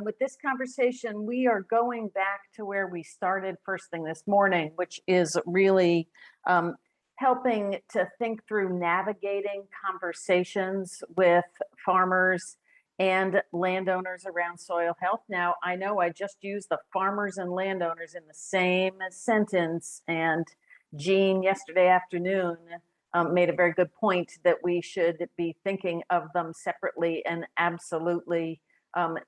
With this conversation, we are going back to where we started first thing this morning, which is really helping to think through navigating conversations with farmers and landowners around soil health. Now, I know I just used the farmers and landowners in the same sentence, and Jean yesterday afternoon made a very good point that we should be thinking of them separately and absolutely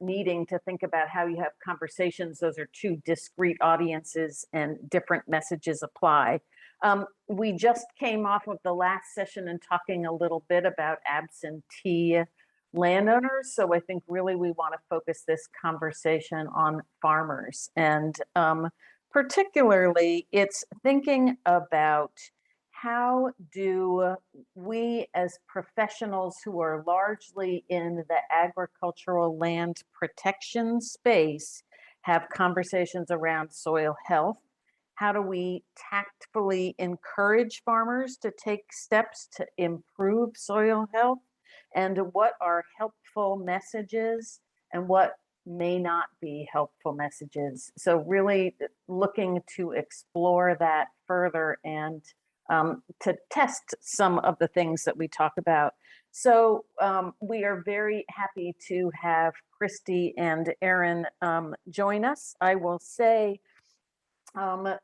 needing to think about how you have conversations. Those are two discrete audiences and different messages apply. We just came off of the last session and talking a little bit about absentee landowners. So I think really we want to focus this conversation on farmers. And particularly it's thinking about how do we as professionals who are largely in the agricultural land protection space have conversations around soil health? How do we tactfully encourage farmers to take steps to improve soil health? And what are helpful messages and what may not be helpful messages? So really looking to explore that further and to test some of the things that we talk about. So we are very happy to have Christy and Erin join us. I will say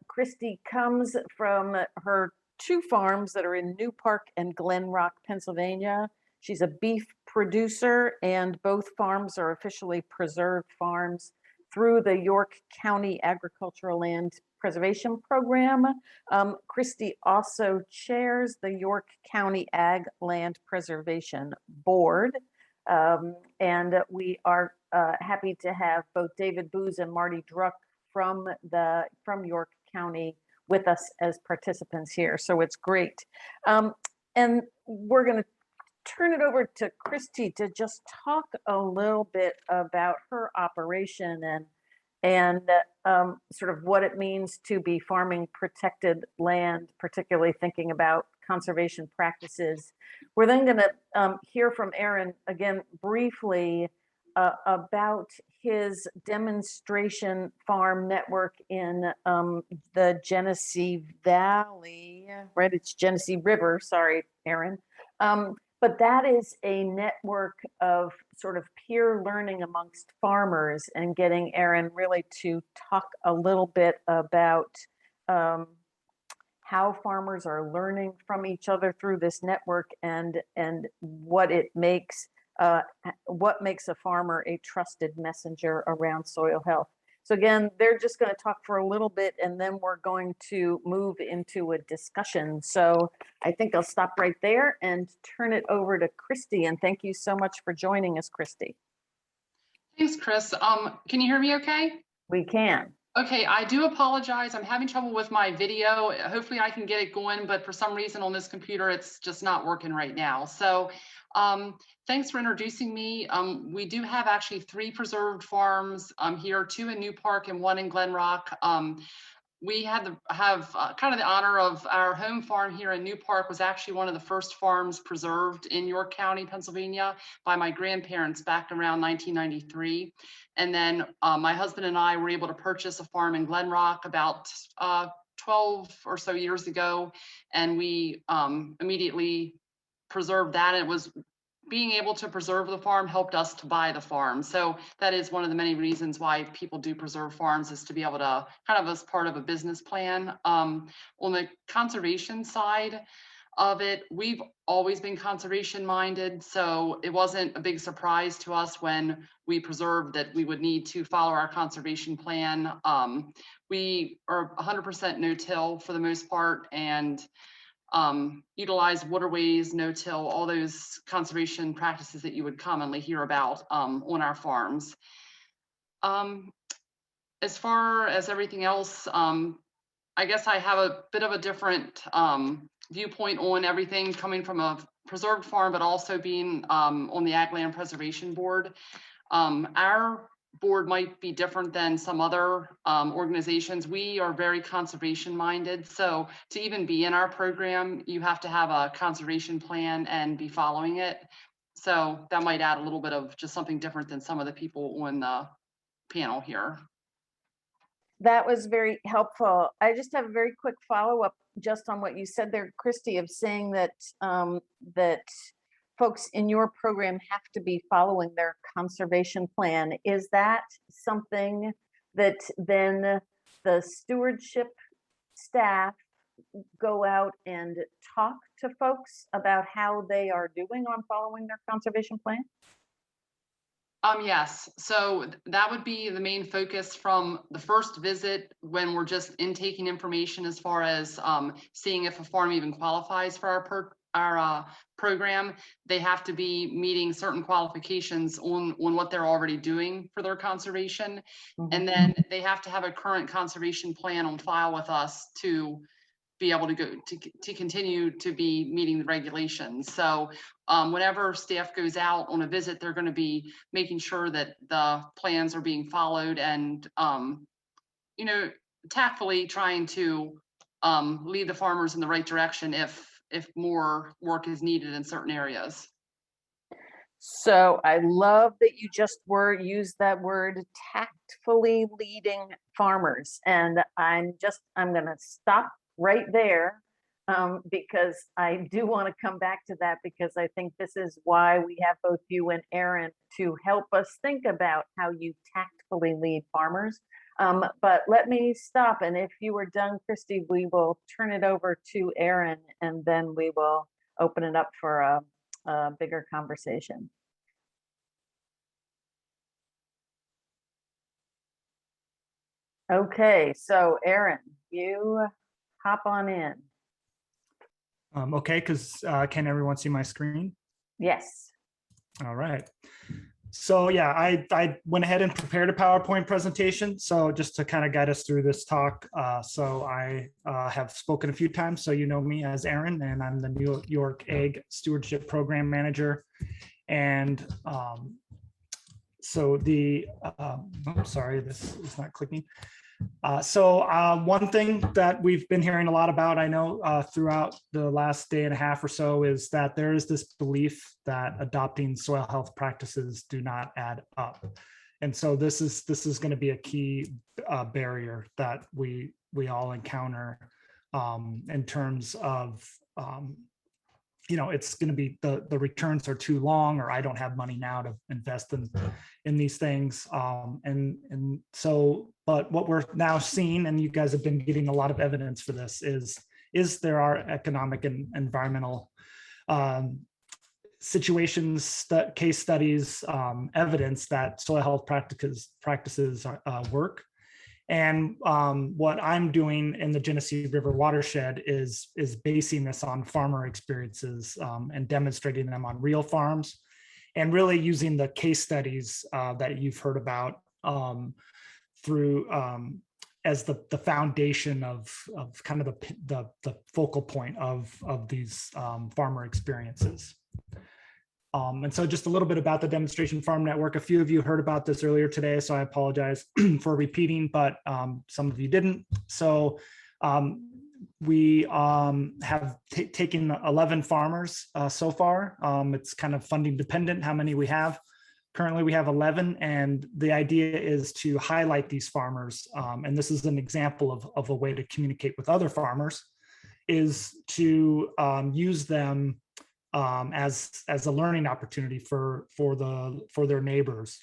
Christy comes from her two farms that are in New Park and Glen Rock, Pennsylvania. She's a beef producer, and both farms are officially preserved farms through the York County Agricultural Land Preservation Program. Christy also chairs the York County Ag Land Preservation Board. And we are happy to have both David Booz and Marty Druck from York County with us as participants here. So it's great. And we're going to turn it over to Christy to just talk a little bit about her operation and sort of what it means to be farming protected land, particularly thinking about conservation practices. We're then going to hear from Erin again briefly about his demonstration farm network in the Genesee Valley, right? It's Genesee River, sorry, Erin. But that is a network of sort of peer learning amongst farmers, and getting Erin really to talk a little bit about how farmers are learning from each other through this network and what it makes, what makes a farmer a trusted messenger around soil health. So again, they're just going to talk for a little bit, and then we're going to move into a discussion. So I think I'll stop right there and turn it over to Christy. And thank you so much for joining us, Christy. Thanks, Chris. Can you hear me okay? We can. Okay, I do apologize. I'm having trouble with my video. Hopefully I can get it going, but for some reason on this computer, it's just not working right now. So thanks for introducing me. We do have actually 3 preserved farms here, 2 in New Park and 1 in Glen Rock. We had kind of the honor of our home farm here in New Park was actually one of the first farms preserved in York County, Pennsylvania by my grandparents back around 1993. And then my husband and I were able to purchase a farm in Glen Rock about 12 or so years ago. And we immediately preserved that. And it was being able to preserve the farm helped us to buy the farm. So that is one of the many reasons why people do preserve farms, is to be able to kind of as part of a business plan. On the conservation side of it, we've always been conservation minded. So it wasn't a big surprise to us when we preserved that we would need to follow our conservation plan. We are 100% no-till for the most part, and utilize waterways, no-till, all those conservation practices that you would commonly hear about on our farms. As far as everything else, I guess I have a bit of a different viewpoint on everything, coming from a preserved farm, but also being on the Ag Land Preservation Board. Our board might be different than some other organizations. We are very conservation minded. So to even be in our program, you have to have a conservation plan and be following it. So that might add a little bit of just something different than some of the people on the panel here. That was very helpful. I just have a very quick follow-up just on what you said there, Christy, of saying that that folks in your program have to be following their conservation plan. Is that something that then the stewardship staff go out and talk to folks about how they are doing on following their conservation plan? Yes, so that would be the main focus from the first visit when we're just intaking information as far as seeing if a farm even qualifies for our program. They have to be meeting certain qualifications on what they're already doing for their conservation. And then they have to have a current conservation plan on file with us to be able to go to continue to be meeting the regulations. So whenever staff goes out on a visit, they're going to be making sure that the plans are being followed and, tactfully trying to lead the farmers in the right direction if more work is needed in certain areas. So I love that you just used that word, tactfully leading farmers. And I'm going to stop right there because I do want to come back to that, because I think this is why we have both you and Erin to help us think about how you tactfully lead farmers. But let me stop. And if you were done, Christy, we will turn it over to Erin, and then we will open it up for a bigger conversation. Okay, so Erin, you hop on in. Okay, because can everyone see my screen? Yes. All right. So yeah, I went ahead and prepared a PowerPoint presentation. So just to kind of guide us through this talk. So I have spoken a few times, so you know me as Erin, and I'm the New York Egg Stewardship Program Manager. And so the, I'm sorry, this is not clicking. So one thing that we've been hearing a lot about, I know throughout the last day and a half or so, is that there is this belief that adopting soil health practices do not add up. And so this is going to be a key barrier that we all encounter in terms of it's going to be the returns are too long, or I don't have money now to invest in these things. And so, but what we're now seeing, and you guys have been getting a lot of evidence for this, is there are economic and environmental situations, case studies, evidence that soil health practices work. And what I'm doing in the Genesee River watershed is basing this on farmer experiences and demonstrating them on real farms, and really using the case studies that you've heard about through as the foundation of kind of the focal point of these farmer experiences. And so just a little bit about the Demonstration Farm Network. A few of you heard about this earlier today, so I apologize for repeating, but some of you didn't. So we have taken 11 farmers so far. It's kind of funding dependent how many we have. Currently we have 11, and the idea is to highlight these farmers. And this is an example of a way to communicate with other farmers, is to use them as a learning opportunity for their neighbors.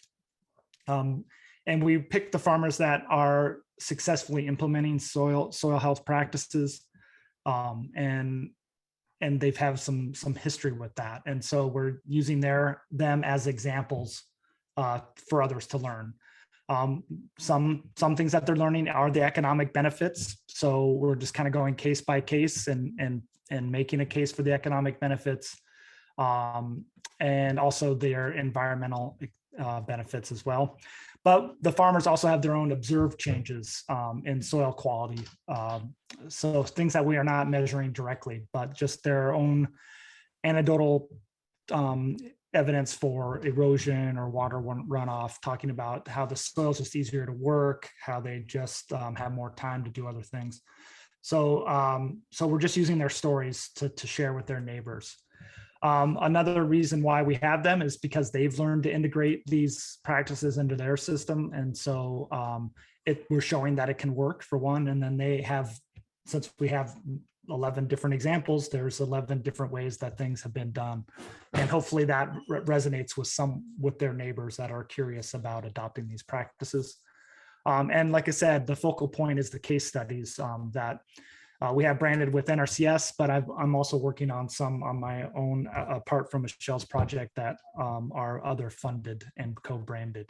And we picked the farmers that are successfully implementing soil health practices, and they've have some history with that. And so we're using them as examples for others to learn. Some things that they're learning are the economic benefits. So we're just kind of going case by case and making a case for the economic benefits, and also their environmental benefits as well. But the farmers also have their own observed changes in soil quality. So things that we are not measuring directly, but just their own anecdotal evidence for erosion or water runoff, talking about how the soil is just easier to work, how they just have more time to do other things. So we're just using their stories to share with their neighbors. Another reason why we have them is because they've learned to integrate these practices into their system. And so we're showing that it can work, for one. And then they have, since we have 11 different examples, there's 11 different ways that things have been done. And hopefully that resonates with their neighbors that are curious about adopting these practices. And like I said, the focal point is the case studies that we have branded with NRCS, but I'm also working on some on my own, apart from Michelle's project, that are other funded and co-branded.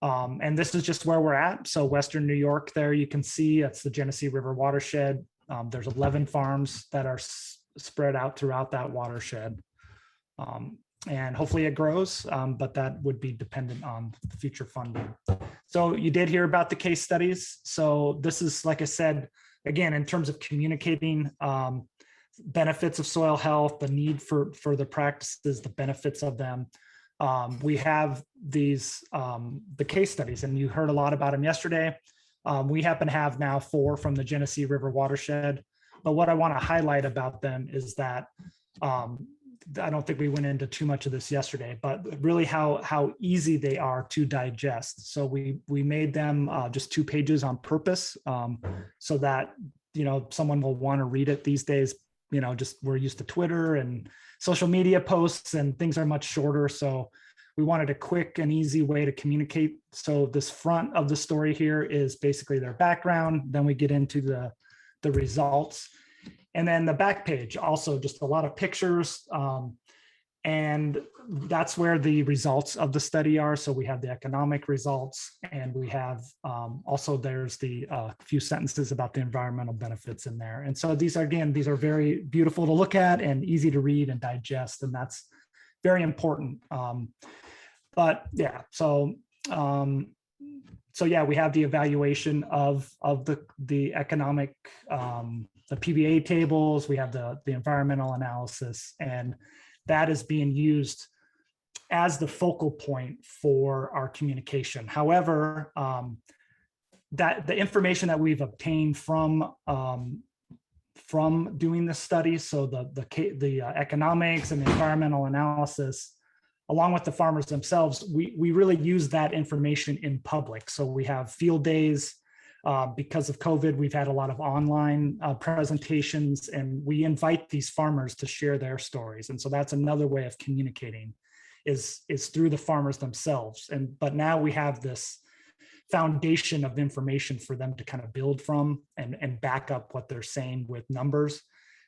And this is just where we're at. So Western New York, there you can see that's the Genesee River watershed. There's 11 farms that are spread out throughout that watershed. And hopefully it grows, but that would be dependent on future funding. So you did hear about the case studies. So this is, like I said, again, in terms of communicating benefits of soil health, the need for the practices, the benefits of them. We have these, the case studies, and you heard a lot about them yesterday. We happen to have now 4 from the Genesee River watershed. But what I want to highlight about them is that I don't think we went into too much of this yesterday, but really how easy they are to digest. So we made them just 2 pages on purpose, so that, you know, someone will want to read it these days. You know, just we're used to Twitter and social media posts, and things are much shorter. So we wanted a quick and easy way to communicate. So this front of the story here is basically their background. Then we get into the results. And then the back page, also just a lot of pictures. And that's where the results of the study are. So we have the economic results, and we have also there's the few sentences about the environmental benefits in there. And so these are very beautiful to look at and easy to read and digest. And that's very important. But yeah, so yeah, we have the evaluation of the economic, the PVA tables, we have the environmental analysis, and that is being used as the focal point for our communication. However, that the information that we've obtained from doing this study, so the economics and the environmental analysis, along with the farmers themselves, we really use that information in public. So we have field days. Because of COVID, we've had a lot of online presentations, and we invite these farmers to share their stories. And so that's another way of communicating is through the farmers themselves. But now we have this foundation of information for them to kind of build from and back up what they're saying with numbers.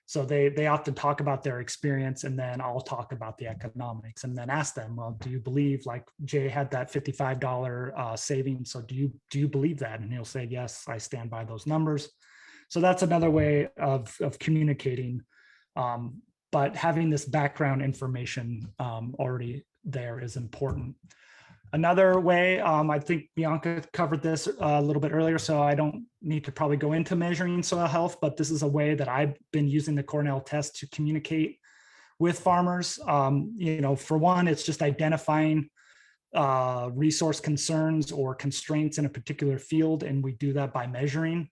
So they often talk about their experience, and then I'll talk about the economics, and then ask them, well, do you believe, like Jay had that $55 savings, so do you believe that? And he'll say, yes, I stand by those numbers. So that's another way of communicating, but having this background information already there is important. Another way, I think Bianca covered this a little bit earlier, so I don't need to probably go into measuring soil health, but this is a way that I've been using the Cornell test to communicate with farmers. You know, for one, it's just identifying resource concerns or constraints in a particular field, and we do that by measuring.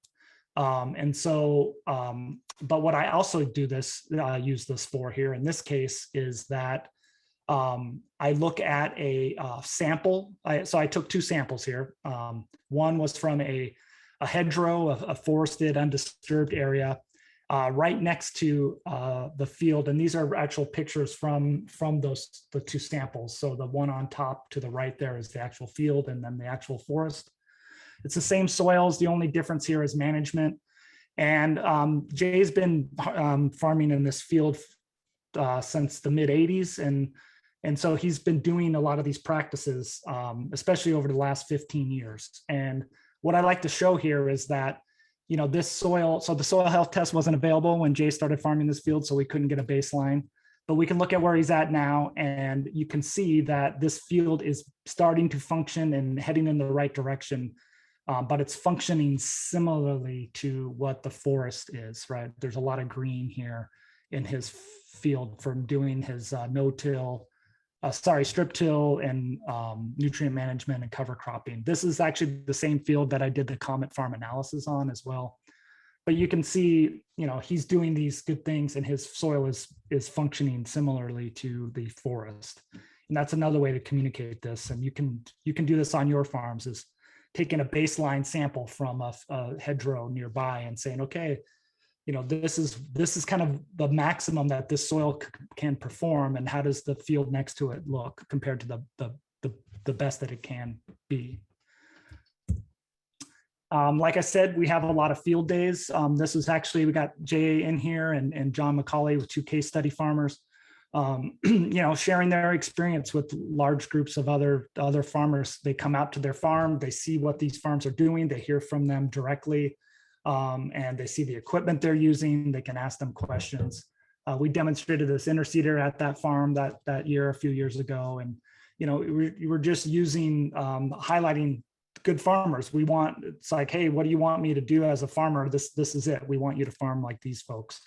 And so, but what I also use this for here in this case is that I look at a sample. So I took 2 samples here. One was from a hedgerow, a forested, undisturbed area right next to the field. And these are actual pictures from the 2 samples. So the one on top to the right there is the actual field, and then the actual forest. It's the same soils. The only difference here is management. And Jay's been farming in this field since the mid 80s. And so he's been doing a lot of these practices, especially over the last 15 years. And what I like to show here is that, you know, this soil, so the soil health test wasn't available when Jay started farming this field, so we couldn't get a baseline, but we can look at where he's at now, and you can see that this field is starting to function and heading in the right direction, but it's functioning similarly to what the forest is, right? There's a lot of green here in his field from doing his strip till and nutrient management and cover cropping. This is actually the same field that I did the Comet Farm analysis on as well. but you can see, he's doing these good things and his soil is functioning similarly to the forest. And that's another way to communicate this. And you can do this on your farms, is taking a baseline sample from a hedgerow nearby and saying, okay, this is kind of the maximum that this soil can perform, and how does the field next to it look compared to the best that it can be. Like I said, we have a lot of field days. This is actually, we got Jay in here and John McCauley with 2 case study farmers, sharing their experience with large groups of other farmers. They come out to their farm, they see what these farms are doing, they hear from them directly, and they see the equipment they're using. They can ask them questions. We demonstrated this interseeder at that farm that year, a few years ago, and we were just using highlighting good farmers. It's like, hey, what do you want me to do as a farmer? This is it. We want you to farm like these folks.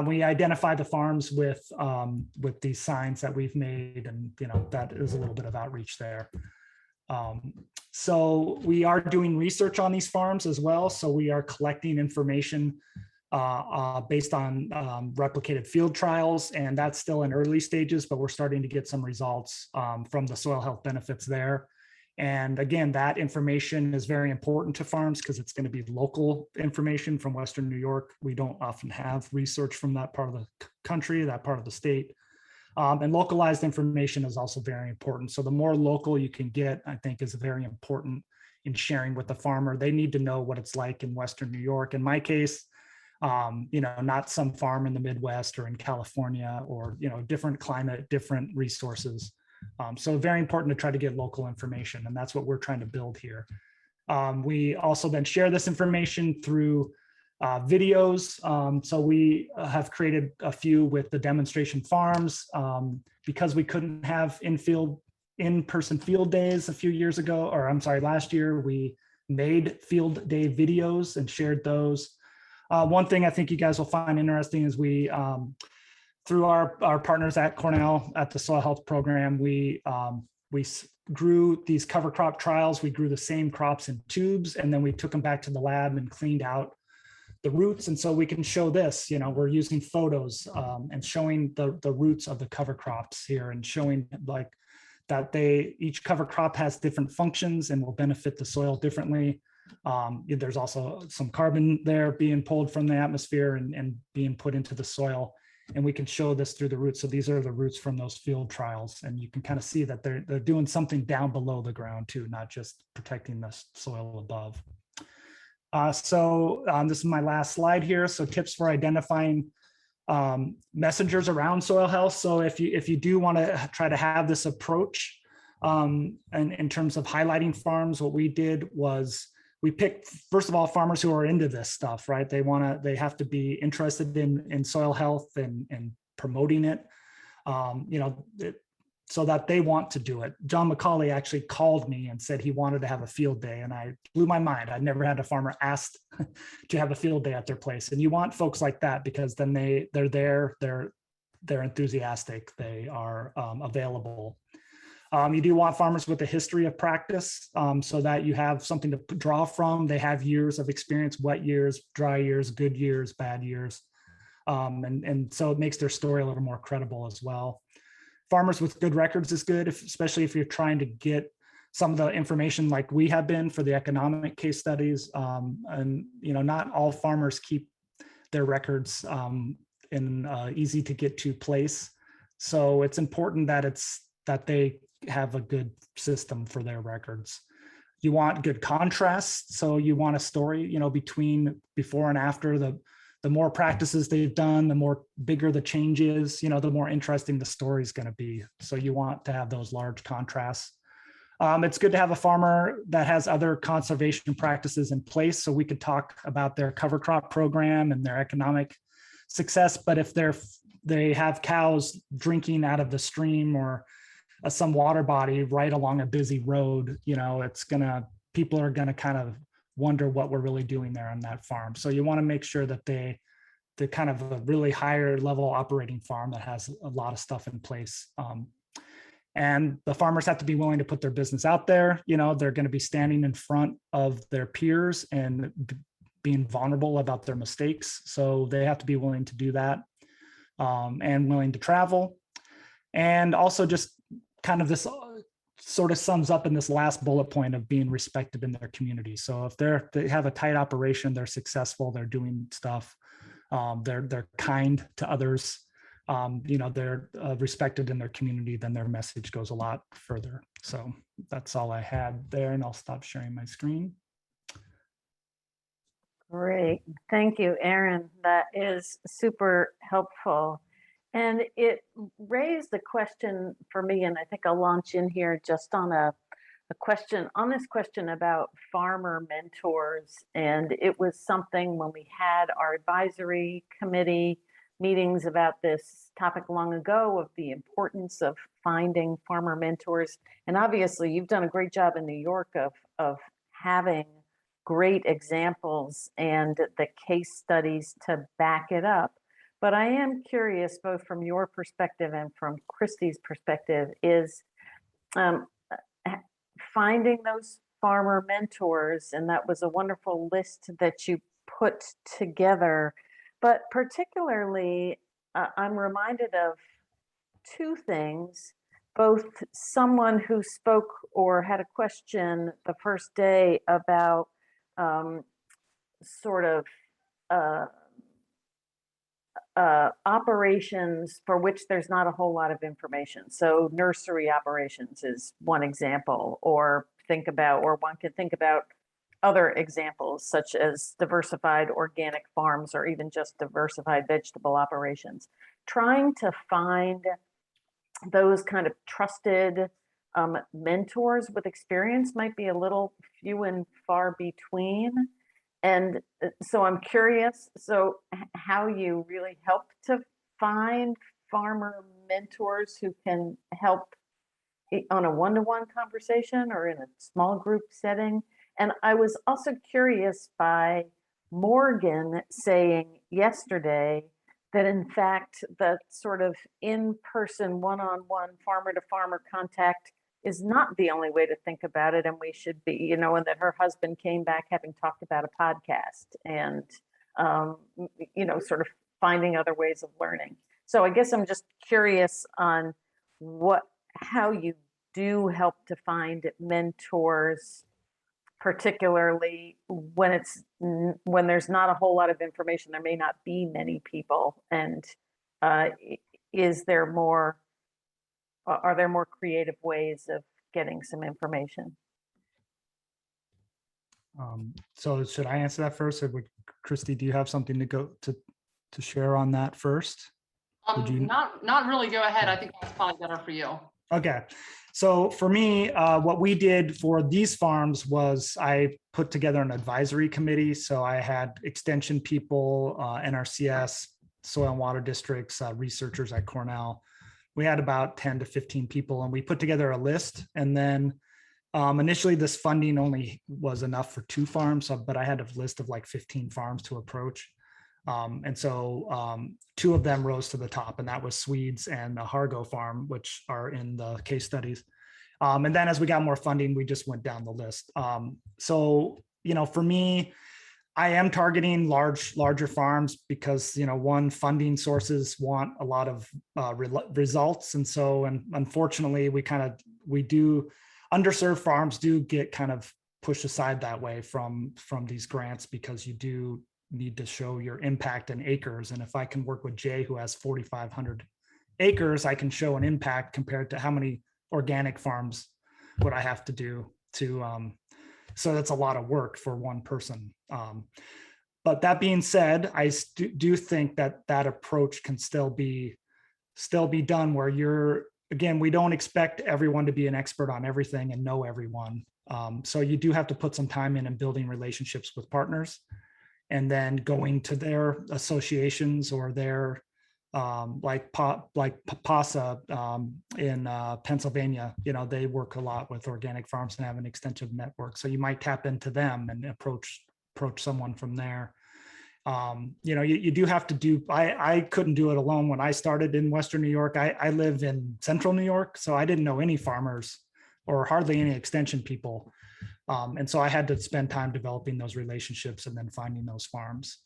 We identify the farms with these signs that we've made, and that is a little bit of outreach there. So we are doing research on these farms as well. So we are collecting information based on replicated field trials, and that's still in early stages, but we're starting to get some results from the soil health benefits there. And again, that information is very important to farms because it's going to be local information from Western New York. We don't often have research from that part of the country, that part of the state. And localized information is also very important. So the more local you can get, I think, is very important in sharing with the farmer. They need to know what it's like in Western New York. In my case, not some farm in the Midwest or in California, or, different climate, different resources. So very important to try to get local information, and that's what we're trying to build here. We also then share this information through videos. So we have created a few with the demonstration farms because we couldn't have in-person field days a few years ago, or I'm sorry, last year. We made field day videos and shared those. One thing I think you guys will find interesting is we through our partners at Cornell at the soil health program, we grew these cover crop trials. We grew the same crops in tubes, and then we took them back to the lab and cleaned out the roots. And so we can show this, we're using photos and showing the roots of the cover crops here, and showing like that each cover crop has different functions and will benefit the soil differently. There's also some carbon there being pulled from the atmosphere and being put into the soil. And we can show this through the roots. So these are the roots from those field trials. And you can kind of see that they're doing something down below the ground too, not just protecting the soil above. This is my last slide here. So tips for identifying messengers around soil health. So if you do want to try to have this approach and in terms of highlighting farms, what we did was we picked, first of all, farmers who are into this stuff, right? They have to be interested in soil health and promoting it, so that they want to do it. John McCauley actually called me and said he wanted to have a field day, and I blew my mind. I'd never had a farmer ask to have a field day at their place. And you want folks like that, because then they're there, they're enthusiastic, they are available. You do want farmers with a history of practice, so that you have something to draw from. They have years of experience, wet years, dry years, good years, bad years. And so it makes their story a little more credible as well. Farmers with good records is good, especially if you're trying to get some of the information like we have been for the economic case studies. And not all farmers keep their records in easy to get to place. So it's important that they have a good system for their records. You want good contrast. So you want a story, between before and after. The more practices they've done, the more bigger the change is, the more interesting the story is going to be. So you want to have those large contrasts. It's good to have a farmer that has other conservation practices in place. So we could talk about their cover crop program and their economic success. But if they have cows drinking out of the stream or some water body right along a busy road, people are gonna kind of wonder what we're really doing there on that farm. So you want to make sure that they're kind of a really higher level operating farm that has a lot of stuff in place. And the farmers have to be willing to put their business out there. They're going to be standing in front of their peers and being vulnerable about their mistakes. So they have to be willing to do that, and willing to travel. And also just kind of this sort of sums up in this last bullet point of being respected in their community. So if they have a tight operation, they're successful, they're doing stuff, they're kind to others, they're respected in their community, then their message goes a lot further. So that's all I had there, and I'll stop sharing my screen. Great. Thank you, Aaron. That is super helpful. And it raised a question for me, and I think I'll launch in here just on a question on this question about farmer mentors. And it was something when we had our advisory committee meetings about this topic long ago, of the importance of finding farmer mentors. And obviously you've done a great job in New York of having great examples and the case studies to back it up. But I am curious, both from your perspective and from Christy's perspective, is finding those farmer mentors, and that was a wonderful list that you put together. But particularly, I'm reminded of two things, both someone who spoke or had a question the first day about sort of operations for which there's not a whole lot of information. So nursery operations is one example, or one can think about other examples such as diversified organic farms, or even just diversified vegetable operations. Trying to find those kind of trusted mentors with experience might be a little few and far between. And so I'm curious, how you really help to find farmer mentors who can help on a one-to-one conversation or in a small group setting. And I was also curious by Morgan saying yesterday that in fact, the sort of in-person one-on-one farmer-to-farmer contact is not the only way to think about it. And we should be, and that her husband came back having talked about a podcast and, sort of finding other ways of learning. So I guess I'm just curious on how you do help to find mentors, particularly when there's not a whole lot of information. There may not be many people, and are there more creative ways of getting some information? So should I answer that first, or Christy, do you have something to share on that first? Not really. Go ahead. I think that's probably better for you. Okay. So for me, what we did for these farms was I put together an advisory committee. So I had extension people, NRCS, soil and water districts, researchers at Cornell. We had about 10 to 15 people, and we put together a list. And then initially this funding only was enough for 2 farms, but I had a list of like 15 farms to approach. And so 2 of them rose to the top, and that was Swedes and the Hargo farm, which are in the case studies. And then as we got more funding, we just went down the list. So, for me, I am targeting larger farms because, one, funding sources want a lot of results. And so, and unfortunately, underserved farms do get kind of pushed aside that way from these grants, because you do need to show your impact in acres. And if I can work with Jay, who has 4,500 acres, I can show an impact compared to how many organic farms would I have to do so that's a lot of work for one person. But that being said, I do think that approach can still be done, where we don't expect everyone to be an expert on everything and know everyone. So you do have to put some time in and building relationships with partners, and then going to their associations or their like PASA in Pennsylvania. They work a lot with organic farms and have an extensive network. So you might tap into them and approach someone from there. You do have to do, I couldn't do it alone when I started in Western New York. I live in Central New York, so I didn't know any farmers or hardly any extension people. And so I had to spend time developing those relationships and then finding those farms.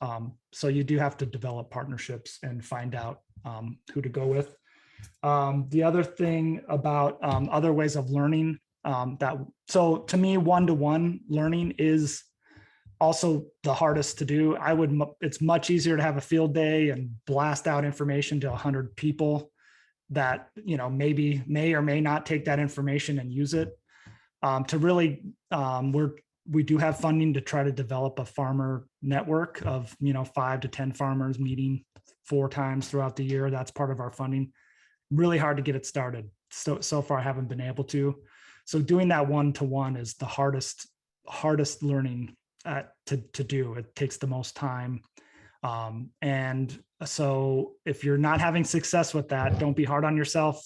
So you do have to develop partnerships and find out who to go with. The other thing about other ways of learning so to me, one-to-one learning is also the hardest to do. It's much easier to have a field day and blast out information to 100 people that, maybe may or may not take that information and use it. To really, we do have funding to try to develop a farmer network of, 5 to 10 farmers meeting 4 times throughout the year. That's part of our funding. Really hard to get it started. So far I haven't been able to. So doing that one-to-one is the hardest learning to do. It takes the most time. And so if you're not having success with that, don't be hard on yourself.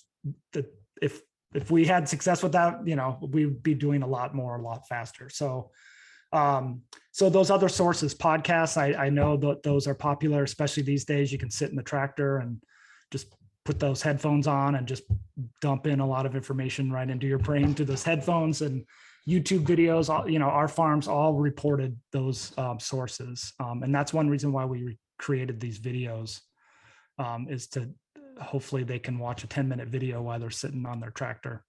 If we had success with that, we'd be doing a lot more, a lot faster. So those other sources, podcasts, I know that those are popular, especially these days. You can sit in the tractor and just put those headphones on and just dump in a lot of information right into your brain through those headphones. And YouTube videos, our farms all reported those sources. And that's one reason why we created these videos, is to hopefully they can watch a 10-minute video while they're sitting on their tractor.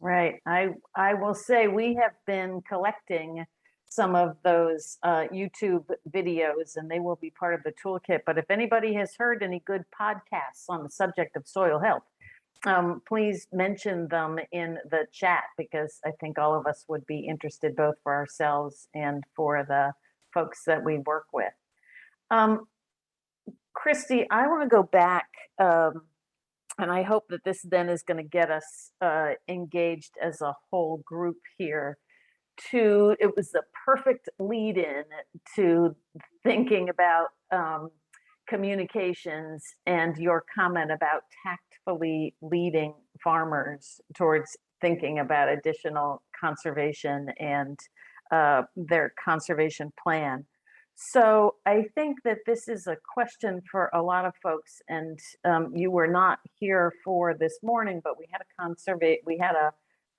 Right. I will say we have been collecting some of those YouTube videos, and they will be part of the toolkit. But if anybody has heard any good podcasts on the subject of soil health, please mention them in the chat, because I think all of us would be interested, both for ourselves and for the folks that we work with. Christy, I want to go back, and I hope that this then is going to get us engaged as a whole group here. It was the perfect lead-in to thinking about communications and your comment about tactfully leading farmers towards thinking about additional conservation and their conservation plan. So I think that this is a question for a lot of folks, and you were not here for this morning, but we had a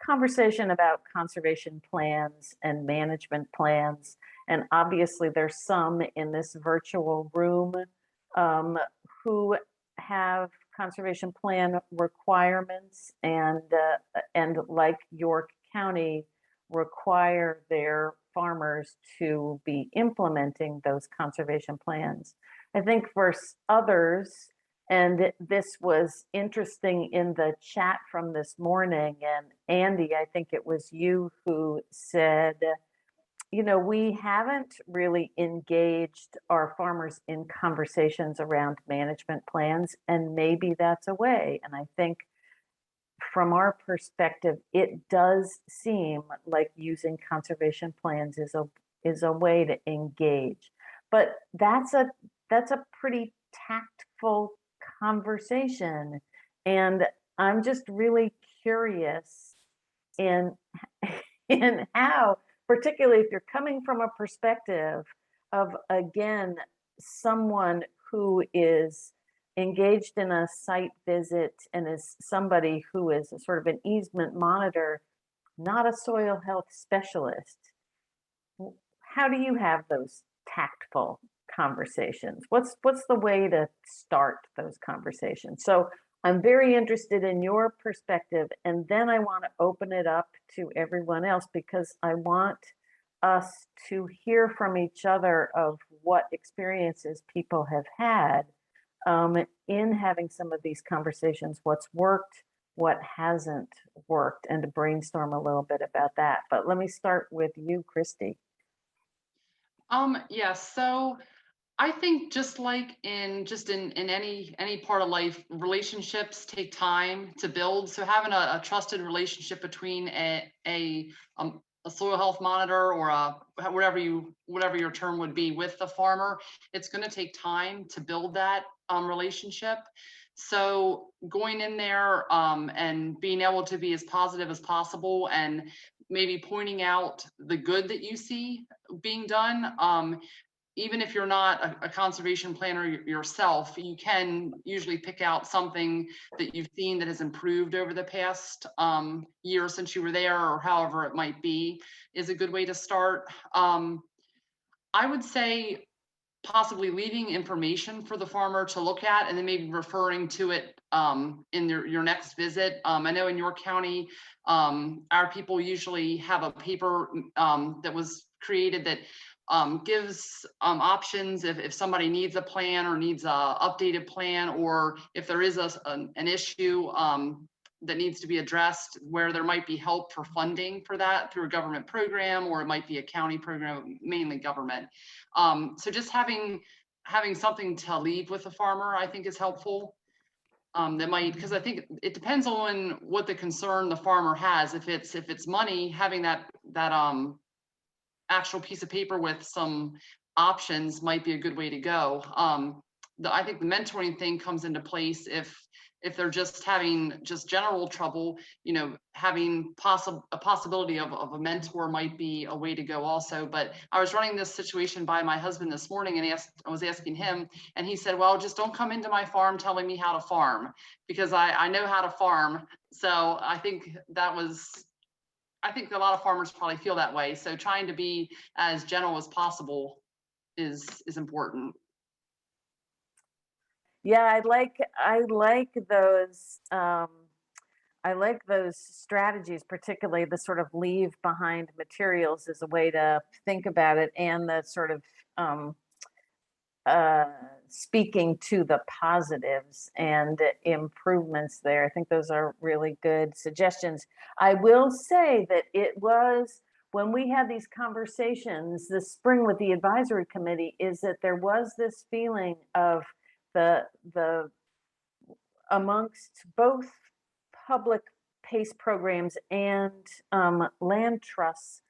conversation about conservation plans and management plans. And obviously there's some in this virtual room who have conservation plan requirements and like York County, require their farmers to be implementing those conservation plans. I think for others, and this was interesting in the chat from this morning, and Andy, I think it was you who said, we haven't really engaged our farmers in conversations around management plans, and maybe that's a way. And I think from our perspective, it does seem like using conservation plans is a way to engage. But that's a pretty tactful conversation. And I'm just really curious in how, particularly if you're coming from a perspective of, again, someone who is engaged in a site visit and is somebody who is a sort of an easement monitor, not a soil health specialist. How do you have those tactful conversations? What's the way to start those conversations? So I'm very interested in your perspective, and then I want to open it up to everyone else, because I want us to hear from each other of what experiences people have had in having some of these conversations, what's worked, what hasn't worked, and to brainstorm a little bit about that. But let me start with you, Christy. Yes. So I think just like in any part of life, relationships take time to build. So having a trusted relationship between a soil health monitor or whatever your term would be with the farmer, it's going to take time to build that relationship. So going in there and being able to be as positive as possible, and maybe pointing out the good that you see being done. even if you're not a conservation planner yourself, you can usually pick out something that you've seen that has improved over the past year since you were there, or however it might be, is a good way to start. I would say possibly leaving information for the farmer to look at, and then maybe referring to it in your next visit. I know in your county, our people usually have a paper that was created that gives options if somebody needs a plan or needs a updated plan, or if there is an issue that needs to be addressed, where there might be help for funding for that through a government program, or it might be a county program, mainly government. So just having something to leave with the farmer, I think, is helpful. That might, because I think it depends on what the concern the farmer has. If it's money, having that actual piece of paper with some options might be a good way to go. I think the mentoring thing comes into place if they're just having general trouble, you know, having a possibility of a mentor might be a way to go also. But I was running this situation by my husband this morning, and I was asking him, and he said, well, just don't come into my farm telling me how to farm, because I know how to farm. So I think a lot of farmers probably feel that way. So trying to be as general as possible is important. Yeah, I like those strategies, particularly the sort of leave behind materials as a way to think about it, and the sort of speaking to the positives and improvements there. I think those are really good suggestions. I will say that it was, when we had these conversations this spring with the advisory committee, is that there was this feeling of the amongst both public PACE programs and land trusts,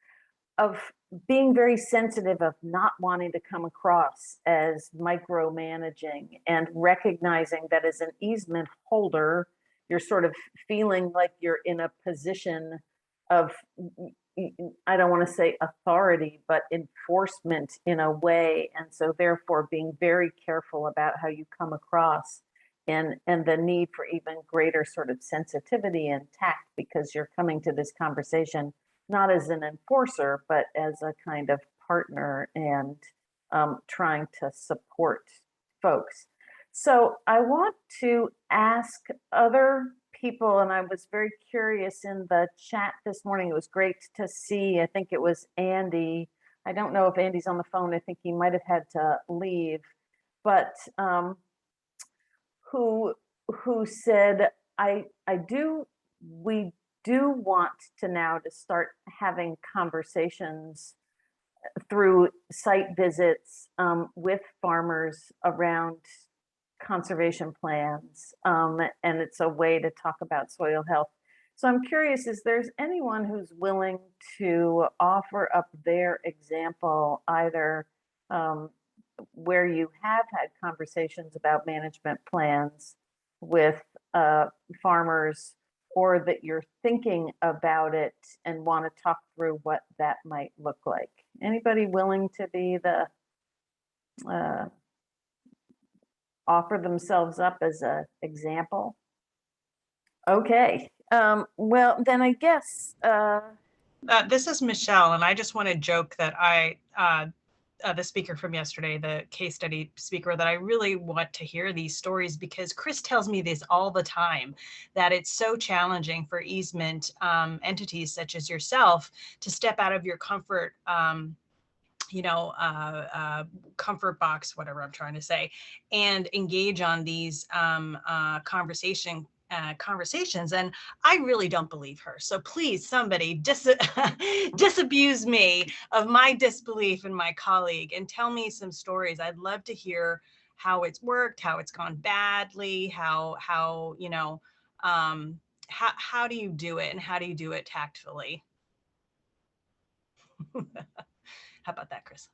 of being very sensitive, of not wanting to come across as micromanaging, and recognizing that as an easement holder, you're sort of feeling like you're in a position of, I don't want to say authority, but enforcement in a way. And so therefore being very careful about how you come across, and the need for even greater sort of sensitivity and tact, because you're coming to this conversation not as an enforcer, but as a kind of partner, and trying to support folks. So I want to ask other people, and I was very curious in the chat this morning. It was great to see, I think it was Andy. I don't know if Andy's on the phone. I think he might have had to leave, but who said, we do want to now to start having conversations through site visits with farmers around conservation plans, and it's a way to talk about soil health. So I'm curious, is there's anyone who's willing to offer up their example, either where you have had conversations about management plans with farmers, or that you're thinking about it and want to talk through what that might look like? Anybody willing to be the offer themselves up as an example? Okay, well then I guess this is Michelle, and I just want to joke that the speaker from yesterday, the case study speaker, that I really want to hear these stories, because Chris tells me this all the time, that it's so challenging for easement entities such as yourself to step out of your comfort comfort box, whatever I'm trying to say, and engage on these conversations. And I really don't believe her. So please, somebody disabuse me of my disbelief in my colleague and tell me some stories. I'd love to hear how it's worked, how it's gone badly, how do you do it, and how do you do it tactfully? How about that, Chris?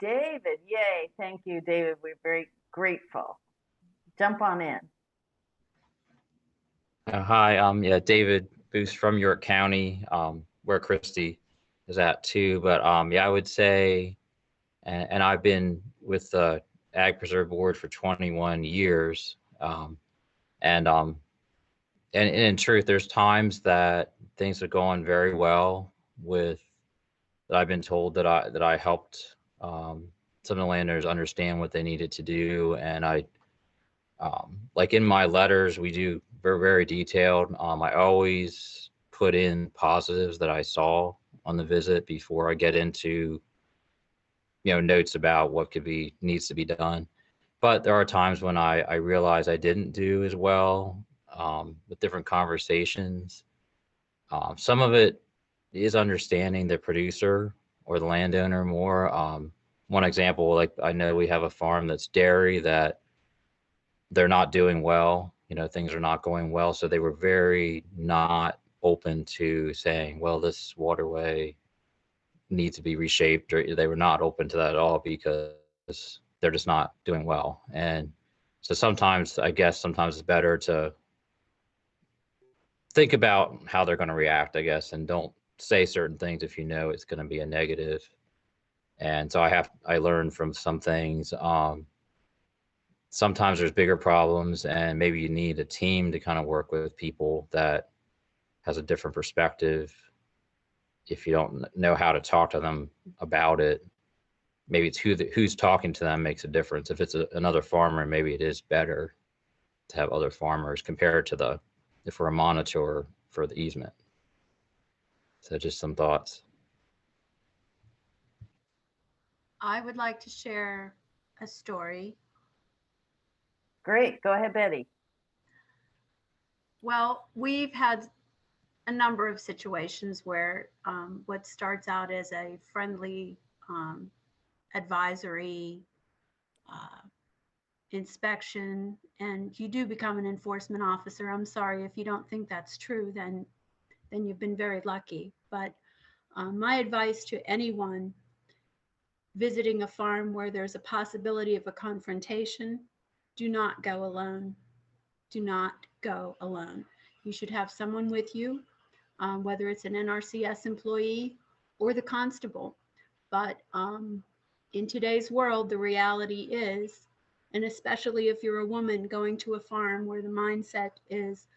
David, yay, thank you, David. We're very grateful. Jump on in. Hi, yeah, David Boost from York County, where Christy is at too. But yeah, I would say And I've been with the Ag Preserve Board for 21 years. And in truth, there's times that things are going very well with that I've been told that I helped some of the landowners understand what they needed to do. And I like in my letters, we're very detailed. I always put in positives that I saw on the visit before I get into notes about what needs to be done. But there are times when I realize I didn't do as well with different conversations. Some of it is understanding the producer or the landowner more. One example, like I know we have a farm that's dairy that they're not doing well. Things are not going well. So they were very not open to saying, well, this waterway needs to be reshaped, or they were not open to that at all because they're just not doing well. And so sometimes it's better to think about how they're going to react, I guess, and don't say certain things if it's going to be a negative. And so I learned from some things. Sometimes there's bigger problems and maybe you need a team to kind of work with people that has a different perspective. If you don't know how to talk to them about it, maybe it's who's talking to them makes a difference. If it's another farmer, maybe it is better to have other farmers compared to if we're a monitor for the easement. So just some thoughts. I would like to share a story. Great. Go ahead, Betty. Well, we've had a number of situations where what starts out as a friendly advisory inspection, and you do become an enforcement officer. I'm sorry if you don't think that's true, then you've been very lucky. But my advice to anyone visiting a farm where there's a possibility of a confrontation, do not go alone. Do not go alone. You should have someone with you, whether it's an NRCS employee or the constable. But in today's world, the reality is, and especially if you're a woman going to a farm where the mindset is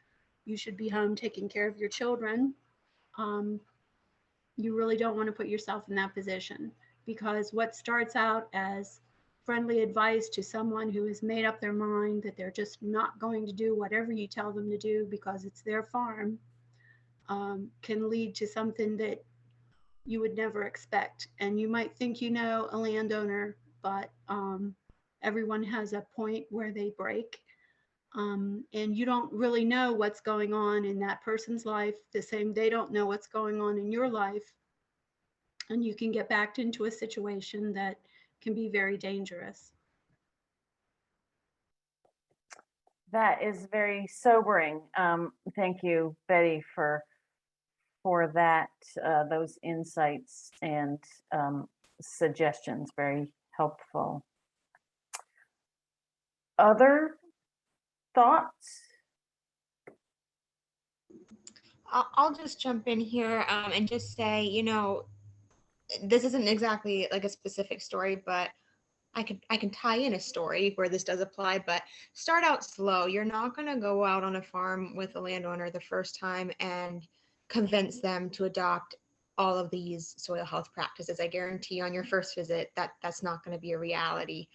you should be home taking care of your children, you really don't want to put yourself in that position, because what starts out as friendly advice to someone who has made up their mind that they're just not going to do whatever you tell them to do because it's their farm, can lead to something that you would never expect. And you might think a landowner, but everyone has a point where they break. And you don't really know what's going on in that person's life, the same they don't know what's going on in your life. And you can get backed into a situation that can be very dangerous. That is very sobering. Thank you, Betty, for that, those insights and suggestions. Very helpful. Other thoughts? I'll just jump in here and just say, this isn't exactly like a specific story, but I can tie in a story where this does apply, but start out slow. You're not going to go out on a farm with a landowner the first time and convince them to adopt all of these soil health practices. I guarantee on your first visit that's not going to be a reality.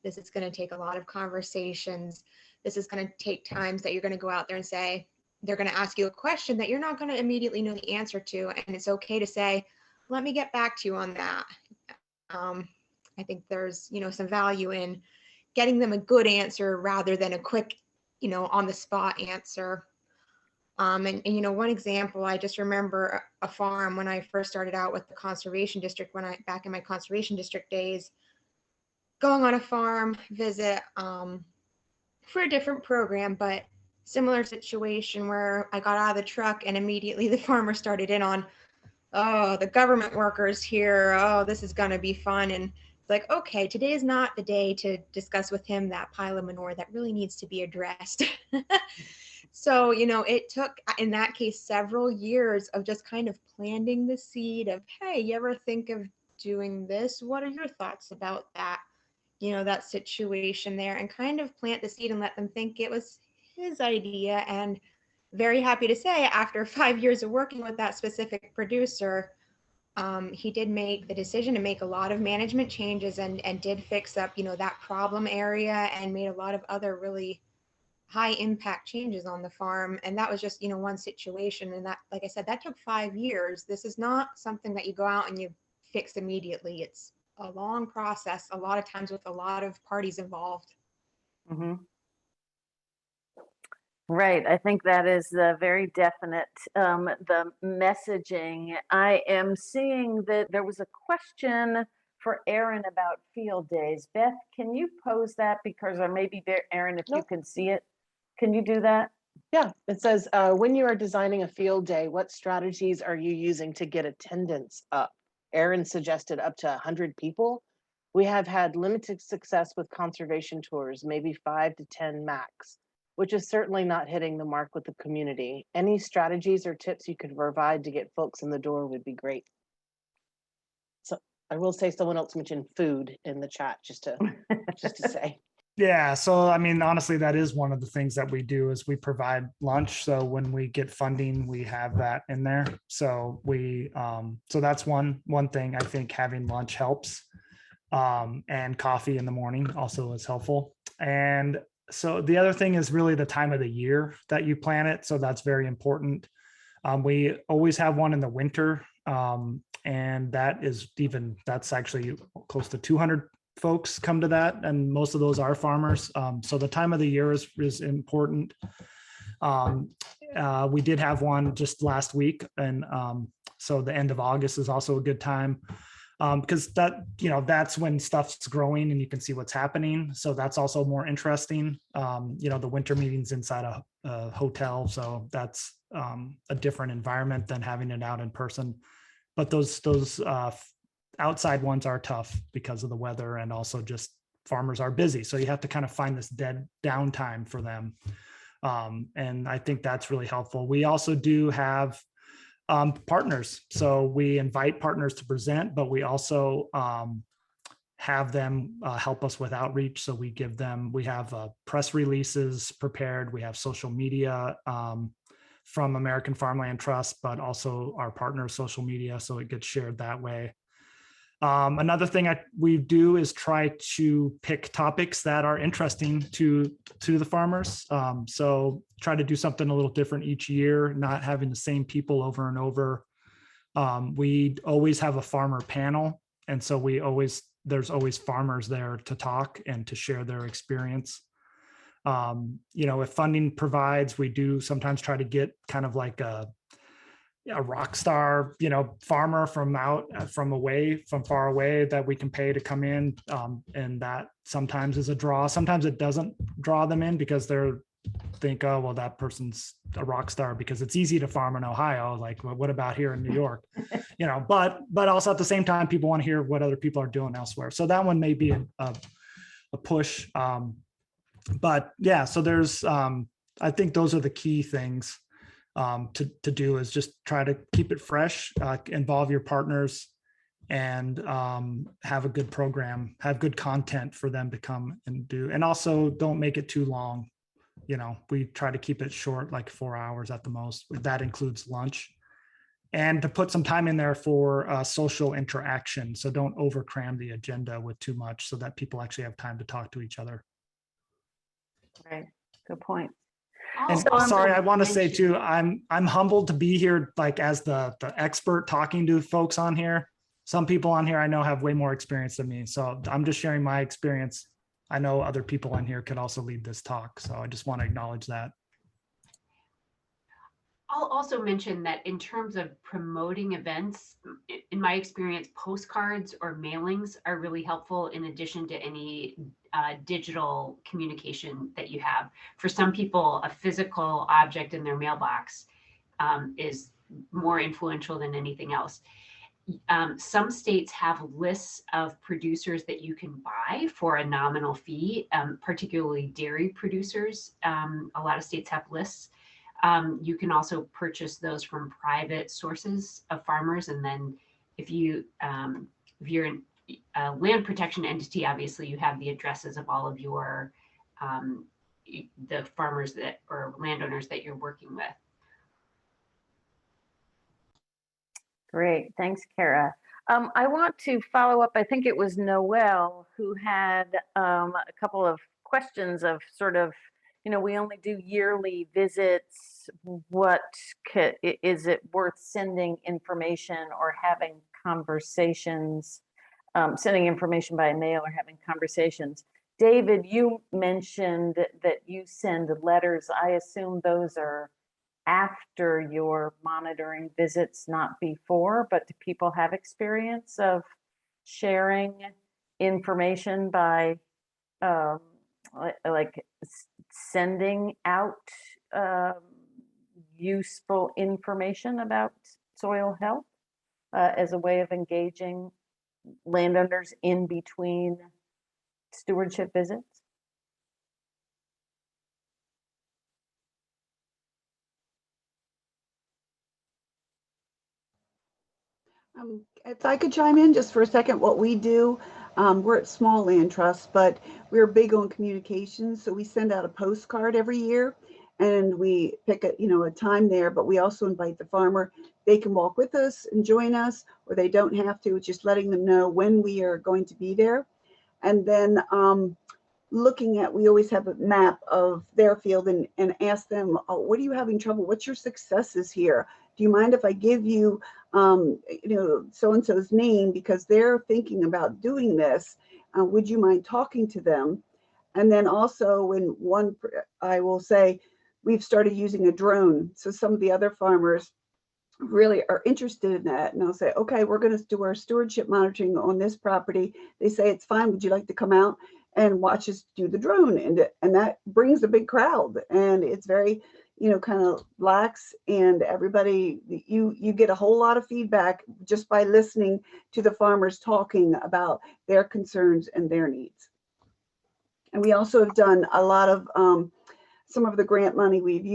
This is going to take a lot of conversations. This is going to take times that you're going to go out there and say, they're going to ask you a question that you're not going to immediately know the answer to. And it's okay to say, let me get back to you on that. I think there's, some value in getting them a good answer rather than a quick, on the spot answer. And one example, I just remember a farm when I first started out with the conservation district, back in my conservation district days, going on a farm visit for a different program, but similar situation where I got out of the truck and immediately the farmer started in on, oh, the government workers here, oh, this is going to be fun. And it's like, okay, today is not the day to discuss with him that pile of manure that really needs to be addressed. So, it took, in that case, several years of just kind of planting the seed of, hey, you ever think of doing this. What are your thoughts about that? You know, that situation there, and kind of plant the seed and let them think it was his idea. And very happy to say, after 5 years of working with that specific producer, he did make the decision to make a lot of management changes and did fix up, you know, that problem area and made a lot of other really high impact changes on the farm. And that was just, you know, one situation. And that, like I said, that took 5 years. This is not something that you go out and you fix immediately. It's a long process, a lot of times with a lot of parties involved. Mhm. Right. I think that is very definite. The messaging. I am seeing that there was a question for Aaron about field days. Beth, can you pose that? Because, or maybe Aaron, if you Nope. can see it, can you do that? Yeah, it says, when you are designing a field day, what strategies are you using to get attendance up? Aaron suggested up to 100 people. We have had limited success with conservation tours, maybe 5 to 10 max, which is certainly not hitting the mark with the community. Any strategies or tips you could provide to get folks in the door would be great. So I will say someone else mentioned food in the chat, just to say. Yeah, so I mean, honestly, that is one of the things that we do is we provide lunch. So when we get funding, we have that in there. So we, so that's one thing. I think having lunch helps, and coffee in the morning also is helpful. And so the other thing is really the time of the year that you plant it. So that's very important. We always have one in the winter, and that's actually close to 200 folks come to that, and most of those are farmers. So the time of the year is important. We did have one just last week, and so the end of August is also a good time, because that's when stuff's growing and you can see what's happening. So that's also more interesting. The winter meetings inside a hotel, so that's a different environment than having it out in person. But those outside ones are tough because of the weather, and also just farmers are busy. So you have to kind of find this dead downtime for them. And I think that's really helpful. We also do have partners. So we invite partners to present, but we also have them help us with outreach. So we have press releases prepared. We have social media from American Farmland Trust, but also our partners' social media. So it gets shared that way. Another thing we do is try to pick topics that are interesting to the farmers. So try to do something a little different each year, not having the same people over and over. We always have a farmer panel. And so there's always farmers there to talk and to share their experience. If funding provides, we do sometimes try to get kind of like a rock star, farmer from far away that we can pay to come in. And that sometimes is a draw. Sometimes it doesn't draw them in because they're think, oh, well, that person's a rock star because it's easy to farm in Ohio. Like, well, what about here in New York? But also at the same time, people want to hear what other people are doing elsewhere. So that one may be a push. But yeah, so there's, I think those are the key things to do, is just try to keep it fresh, involve your partners, and have a good program, have good content for them to come and do. And also don't make it too long. We try to keep it short, like 4 hours at the most. That includes lunch, and to put some time in there for social interaction. So don't overcram the agenda with too much, so that people actually have time to talk to each other. Right. Good point. And So sorry, I want to say too, I'm humbled to be here, like as the expert talking to folks on here. Some people on here I know have way more experience than me, so I'm just sharing my experience. I know other people on here could also lead this talk, so I just want to acknowledge that. I'll also mention that in terms of promoting events, in my experience, postcards or mailings are really helpful in addition to any digital communication that you have. For some people, a physical object in their mailbox is more influential than anything else. Some states have lists of producers that you can buy for a nominal fee, particularly dairy producers. A lot of states have lists. You can also purchase those from private sources of farmers. And then if you if you're in a land protection entity, obviously you have the addresses of all of your the farmers that or landowners that you're working with. Great, thanks, Kara. I want to follow up. I think it was Noel who had a couple of questions of sort of, we only do yearly visits. What is it worth sending information or having conversations, sending information by mail or having conversations? David, you mentioned that you send letters. I assume those are after your monitoring visits, not before, but do people have experience of sharing information by like sending out useful information about soil health as a way of engaging landowners in between stewardship visits? If I could chime in just for a second, what we do, we're at Small Land Trust, but we're big on communications. So we send out a postcard every year and we pick a time there, but we also invite the farmer. They can walk with us and join us, or they don't have to. It's just letting them know when we are going to be there. And then we always have a map of their field and ask them, oh, what are you having trouble? What's your successes here? Do you mind if I give you, so-and-so's name because they're thinking about doing this? Would you mind talking to them? And then also I will say, we've started using a drone. So some of the other farmers really are interested in that. And I'll say, okay, we're going to do our stewardship monitoring on this property. They say, it's fine. Would you like to come out and watch us do the drone? And that brings a big crowd, and it's very, kind of lax, and everybody, you get a whole lot of feedback just by listening to the farmers talking about their concerns and their needs. And we also have done a lot of some of the grant money we've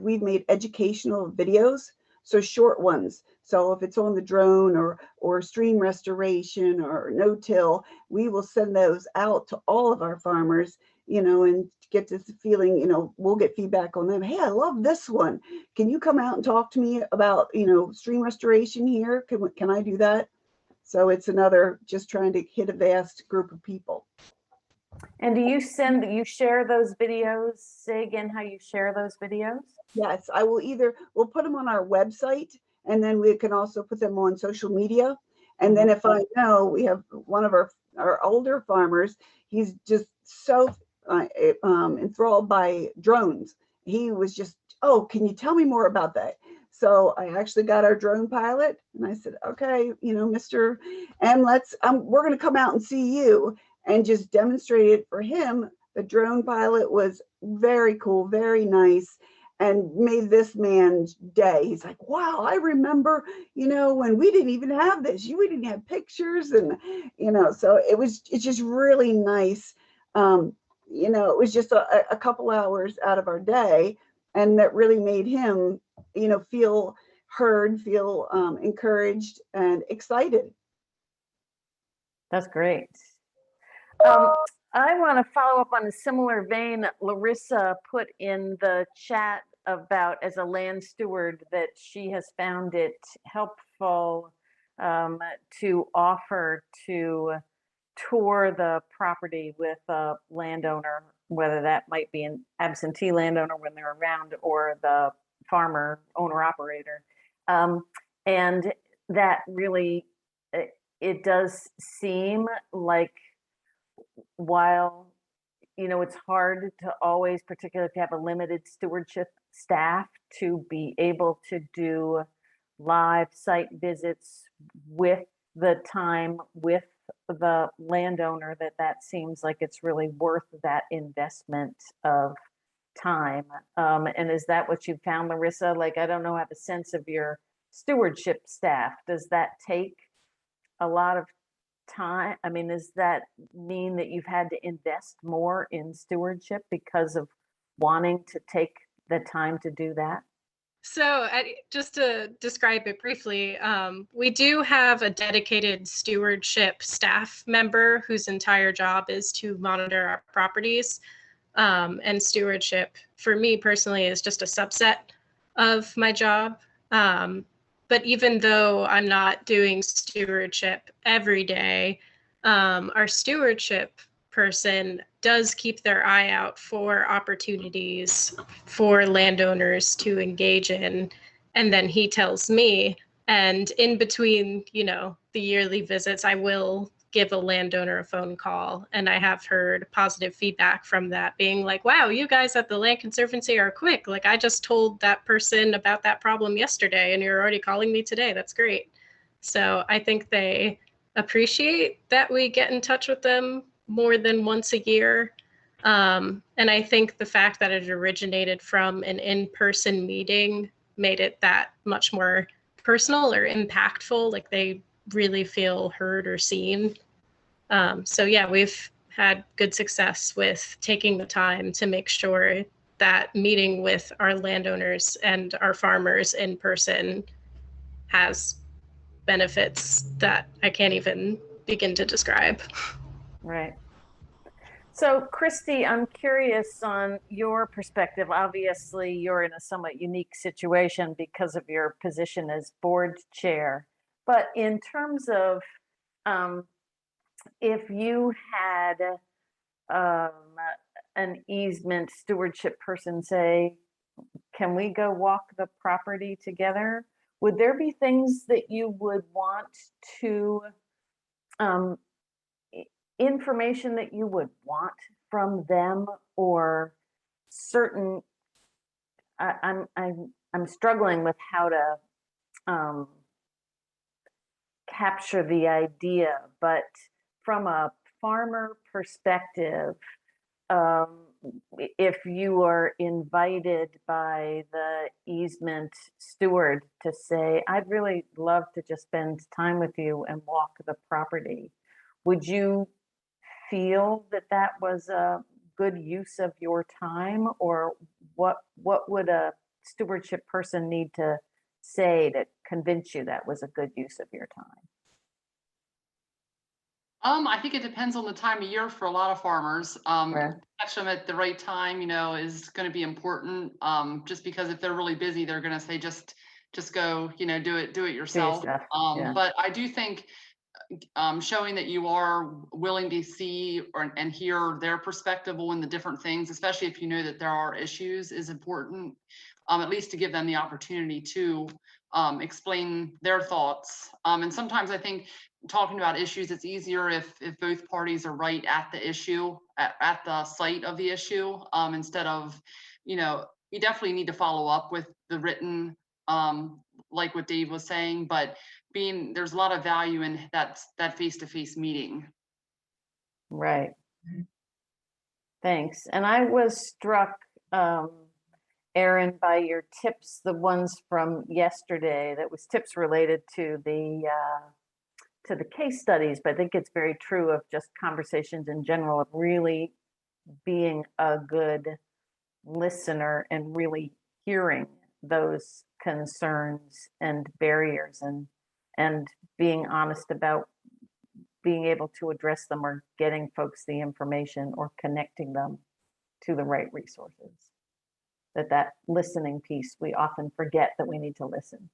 we've made educational videos, so short ones. So if it's on the drone or stream restoration or no-till, we will send those out to all of our farmers, and get this feeling, we'll get feedback on them. Hey, I love this one. Can you come out and talk to me about, stream restoration here? Can I do that? So it's another, just trying to hit a vast group of people. And do you share those videos? Say again how you share those videos? Yes, we'll put them on our website, and then we can also put them on social media. And then if I know, we have one of our older farmers, he's just so enthralled by drones. He was just, oh, can you tell me more about that? So I actually got our drone pilot, and I said, okay, Mr. M, we're going to come out and see you, and just demonstrate it for him. The drone pilot was very cool, very nice, and made this man's day. He's like, wow, I remember, when we didn't even have this, we didn't have pictures, and, so it's just really nice. It was just a couple hours out of our day, and that really made him, feel heard, feel encouraged and excited. That's great. I want to follow up on a similar vein. Larissa put in the chat about, as a land steward, that she has found it helpful to offer to tour the property with a landowner, whether that might be an absentee landowner when they're around or the farmer, owner operator. And that really, it does seem like, while it's hard to always, particularly if you have a limited stewardship staff, to be able to do live site visits with the time with the landowner, that seems like it's really worth that investment of time. And is that what you found, Larissa? Like, I don't know, I have a sense of your stewardship staff. Does that take a lot of time? I mean, does that mean that you've had to invest more in stewardship because of wanting to take the time to do that? So just to describe it briefly, we do have a dedicated stewardship staff member whose entire job is to monitor our properties. And stewardship, for me personally, is just a subset of my job. But even though I'm not doing stewardship every day, our stewardship person does keep their eye out for opportunities for landowners to engage in. And then he tells me, and in between, the yearly visits, I will give a landowner a phone call. And I have heard positive feedback from that, being like, wow, you guys at the Land Conservancy are quick. Like, I just told that person about that problem yesterday and you're already calling me today. That's great. So I think they appreciate that we get in touch with them more than once a year. And I think the fact that it originated from an in-person meeting made it that much more personal or impactful. Like, they really feel heard or seen. So yeah, we've had good success with taking the time to make sure that meeting with our landowners and our farmers in person has benefits that I can't even begin to describe. Right. So Christy, I'm curious on your perspective. Obviously, you're in a somewhat unique situation because of your position as board chair. But in terms of if you had an easement stewardship person say, can we go walk the property together? Would there be things that you would want to, information that you would want from them, or certain, I'm struggling with how to capture the idea, but from a farmer perspective, if you are invited by the easement steward to say, I'd really love to just spend time with you and walk the property, would you feel that that was a good use of your time? Or what would a stewardship person need to say to convince you that was a good use of your time? I think it depends on the time of year for a lot of farmers. Right. Catch them at the right time, is going to be important. Just because if they're really busy, they're going to say, just go, do it yourself. stuff, yeah. But I do think showing that you are willing to see and hear their perspective on the different things, especially if you know that there are issues, is important. At least to give them the opportunity to explain their thoughts. And sometimes I think talking about issues, it's easier if both parties are right at the issue, at the site of the issue, instead of, you definitely need to follow up with the written, like what Dave was saying, but there's a lot of value in that face-to-face meeting. Right. Thanks. And I was struck, Erin, by your tips, the ones from yesterday, that was tips related to the case studies, but I think it's very true of just conversations in general, of really being a good listener and really hearing those concerns and barriers, and being honest about being able to address them, or getting folks the information, or connecting them to the right resources. That listening piece, we often forget that we need to listen.